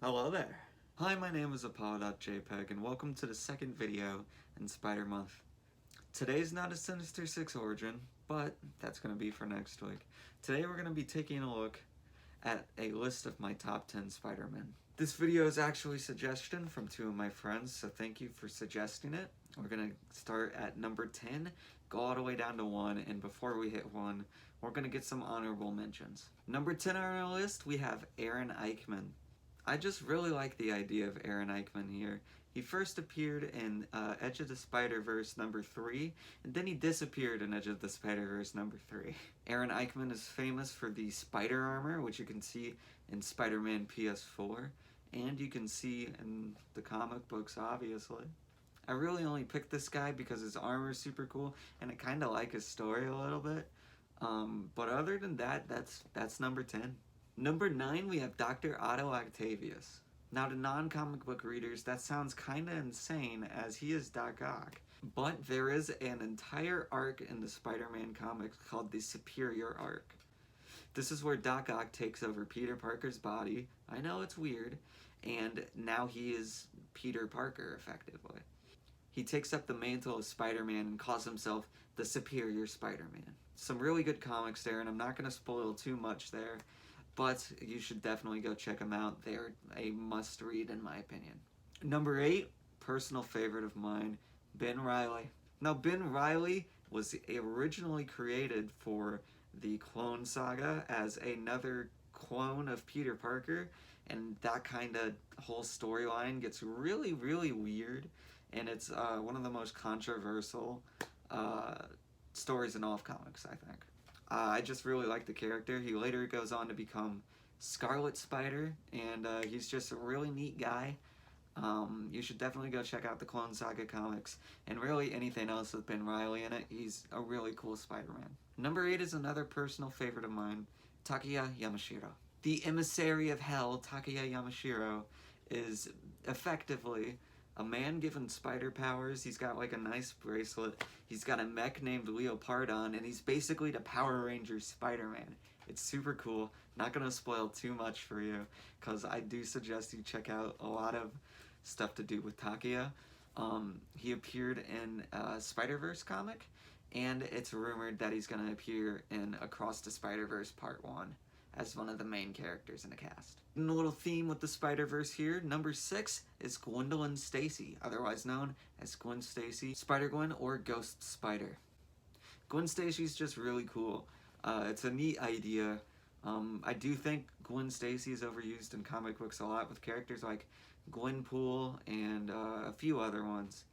Hello there. Hi, my name is Apollo.jpg and welcome to the second video in Spider Month. Today's not a Sinister Six origin, but that's going to be for next week. Today we're going to be taking a look at a list of my top 10 Spider-Men. This video is actually a suggestion from two of my friends, so thank you for suggesting it. We're going to start at number 10, go all the way down to 1, and before we hit 1, we're going to get some honorable mentions. Number 10 on our list, we have Aaron Eichmann. I just really like the idea of Aaron Eichmann here. He first appeared in Edge of the Spider-Verse number 3, and then he disappeared in Edge of the Spider-Verse number 3. Aaron Eichmann is famous for the spider armor, which you can see in Spider-Man PS4, and you can see in the comic books, obviously. I really only picked this guy because his armor is super cool, and I kind of like his story a little bit. But other than that, that's number 10. Number 9, we have Dr. Otto Octavius. Now to non-comic book readers, that sounds kinda insane as he is Doc Ock. But there is an entire arc in the Spider-Man comics called the Superior Arc. This is where Doc Ock takes over Peter Parker's body. I know it's weird. And now he is Peter Parker, effectively. He takes up the mantle of Spider-Man and calls himself the Superior Spider-Man. Some really good comics there, and I'm not going to spoil too much there. But you should definitely go check them out. They're a must-read in my opinion. Number 8, personal favorite of mine, Ben Reilly. Now Ben Reilly was originally created for the Clone Saga as another clone of Peter Parker, and that kind of whole storyline gets really, really weird, and it's one of the most controversial stories in all of comics, I think. I just really like the character. He later goes on to become Scarlet Spider, and he's just a really neat guy. You should definitely go check out the Clone Saga comics, and really anything else with Ben Reilly in it. He's a really cool Spider-Man. Number 8 is another personal favorite of mine, Takiyah Yamashira. The emissary of hell, Takiyah Yamashira, is effectively a man given spider powers. He's got like a nice bracelet. He's got a mech named Leopardon, and he's basically the Power Ranger Spider-Man. It's super cool. Not gonna spoil too much for you, because I do suggest you check out a lot of stuff to do with Takiyah. He appeared in a Spider-Verse comic, and it's rumored that he's gonna appear in Across the Spider-Verse Part 1 as one of the main characters in the cast. And a little theme with the Spider-Verse here, number 6 is Gwendolyn Stacy, otherwise known as Gwen Stacy, Spider-Gwen, or Ghost Spider. Gwen Stacy's just really cool. It's a neat idea. I do think Gwen Stacy is overused in comic books a lot with characters like Gwenpool and a few other ones.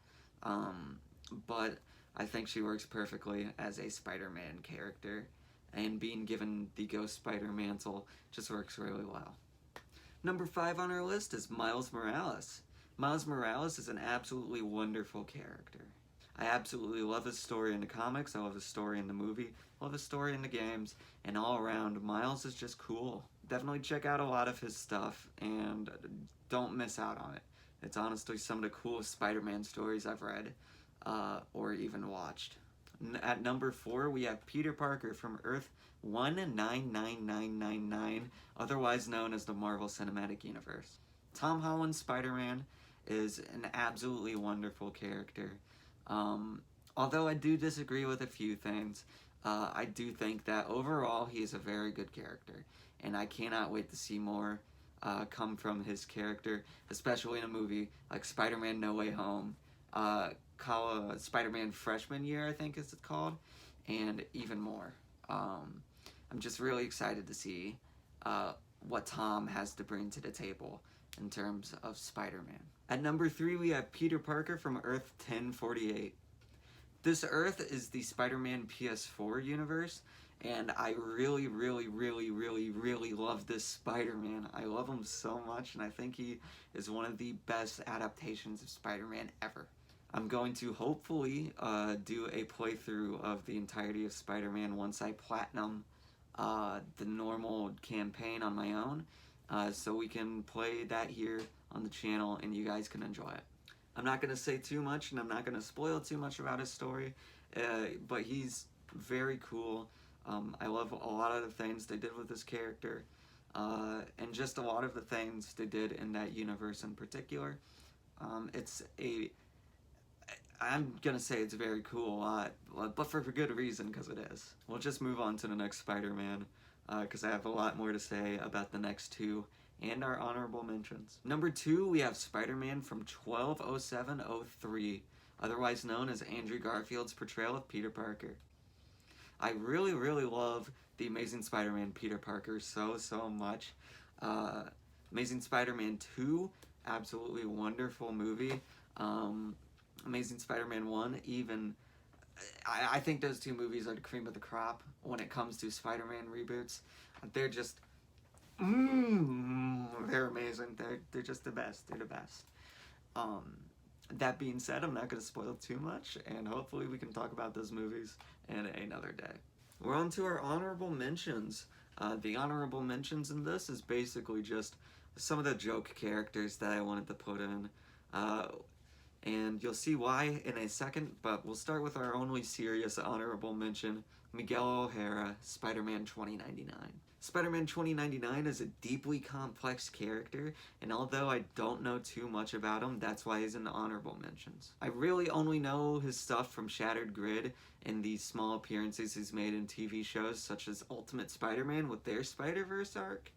But I think she works perfectly as a Spider-Man character, and being given the Ghost Spider mantle just works really well. Number 5 on our list is Miles Morales. Miles Morales is an absolutely wonderful character. I absolutely love his story in the comics, I love his story in the movie, I love his story in the games, and all around, Miles is just cool. Definitely check out a lot of his stuff, and don't miss out on it. It's honestly some of the coolest Spider-Man stories I've read, or even watched. At number 4, we have Peter Parker from Earth 199999, otherwise known as the Marvel Cinematic Universe. Tom Holland's Spider-Man is an absolutely wonderful character. Although I do disagree with a few things, I do think that overall he is a very good character, and I cannot wait to see more come from his character, especially in a movie like Spider-Man No Way Home, Spider-Man Freshman Year, I think is it called, and even more. I'm just really excited to see what Tom has to bring to the table in terms of Spider-Man. At number 3, we have Peter Parker from Earth 1048. This Earth is the Spider-Man PS4 universe, and I really, really, really, really, really love this Spider-Man. I love him so much, and I think he is one of the best adaptations of Spider-Man ever. I'm going to hopefully do a playthrough of the entirety of Spider-Man once I platinum the normal campaign on my own, so we can play that here on the channel and you guys can enjoy it. I'm not going to say too much, and I'm not going to spoil too much about his story, but he's very cool. I love a lot of the things they did with this character. and just a lot of the things they did in that universe in particular. I'm gonna say it's very cool, but for good reason, because it is. We'll just move on to the next Spider-Man, because I have a lot more to say about the next two and our honorable mentions. Number 2, we have Spider-Man from 120703, otherwise known as Andrew Garfield's portrayal of Peter Parker. I really, really love the Amazing Spider-Man Peter Parker so much. Amazing Spider-Man 2, absolutely wonderful movie. Amazing Spider-Man 1, even, I think those two movies are the cream of the crop when it comes to Spider-Man reboots. They're just, they're amazing. They're just the best. They're the best. That being said, I'm not going to spoil too much, and hopefully we can talk about those movies in another day. We're on to our honorable mentions. The honorable mentions in this is basically just some of the joke characters that I wanted to put in. And you'll see why in a second, but we'll start with our only serious honorable mention, Miguel O'Hara, Spider-Man 2099. Spider-Man 2099 is a deeply complex character, and although I don't know too much about him, that's why he's in the honorable mentions. I really only know his stuff from Shattered Grid and the small appearances he's made in TV shows such as Ultimate Spider-Man with their Spider-Verse arc,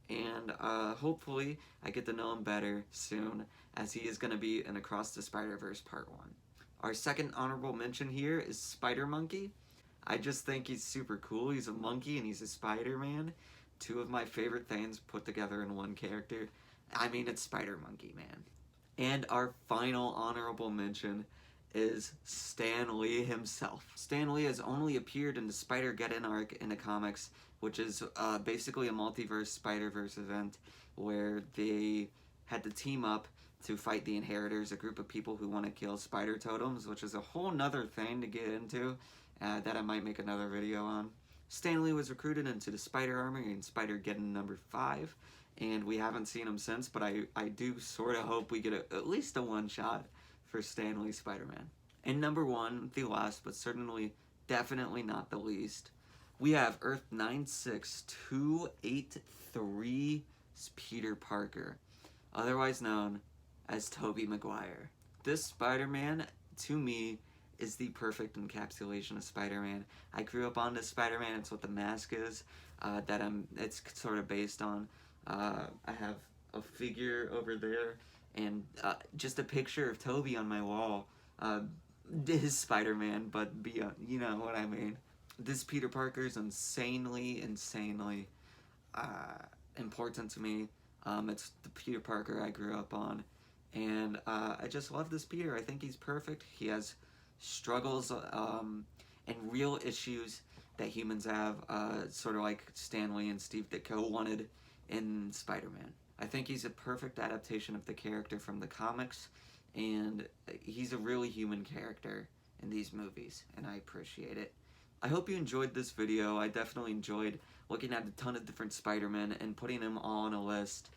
and hopefully I get to know him better soon, as he is going to be in Across the Spider-Verse Part 1. Our second honorable mention here is Spider-Monkey. I just think he's super cool. He's a monkey and he's a Spider-Man. Two of my favorite things put together in one character. I mean, it's Spider-Monkey, man. And our final honorable mention is Stan Lee himself. Stan Lee has only appeared in the Spider-Geddon arc in the comics, which is basically a multiverse Spider-Verse event where they had to team up to fight the Inheritors, a group of people who want to kill spider totems, which is a whole nother thing to get into that I might make another video on. Stan Lee was recruited into the Spider Army in Spider-Geddon number 5, and we haven't seen him since, but I do sort of hope we get at least a one-shot for Stan Lee Spider-Man. And number 1, the last, but certainly definitely not the least, we have Earth 96283's Peter Parker, otherwise known as Tobey Maguire. This Spider-Man, to me, is the perfect encapsulation of Spider-Man. I grew up on this Spider-Man. It's what the mask is it's sort of based on. I have a figure over there and just a picture of Tobey on my wall. His Spider-Man, but beyond, you know what I mean. This Peter Parker is insanely important to me. It's the Peter Parker I grew up on, and I just love this Peter. I think he's perfect. He has struggles and real issues that humans have, sort of like Stan Lee and Steve Ditko wanted in Spider-Man. I think he's a perfect adaptation of the character from the comics, and he's a really human character in these movies, and I appreciate it. I hope you enjoyed this video. I definitely enjoyed looking at a ton of different Spider-Men and putting them all on a list.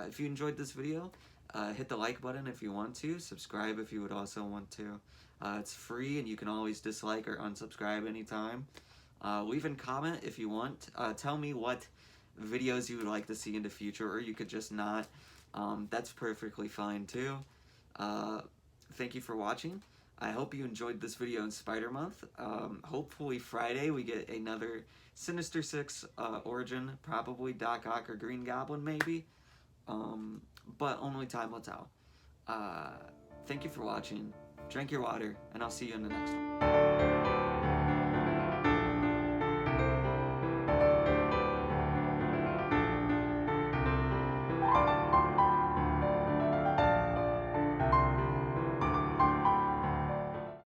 If you enjoyed this video, hit the like button if you want to, subscribe if you would also want to. It's free and you can always dislike or unsubscribe anytime. Leave a comment if you want. Tell me what videos you would like to see in the future, or you could just not. That's perfectly fine too. Thank you for watching. I hope you enjoyed this video in Spider Month. Hopefully Friday we get another Sinister Six origin, probably Doc Ock or Green Goblin maybe, but only time will tell. Thank you for watching, drink your water, and I'll see you in the next one.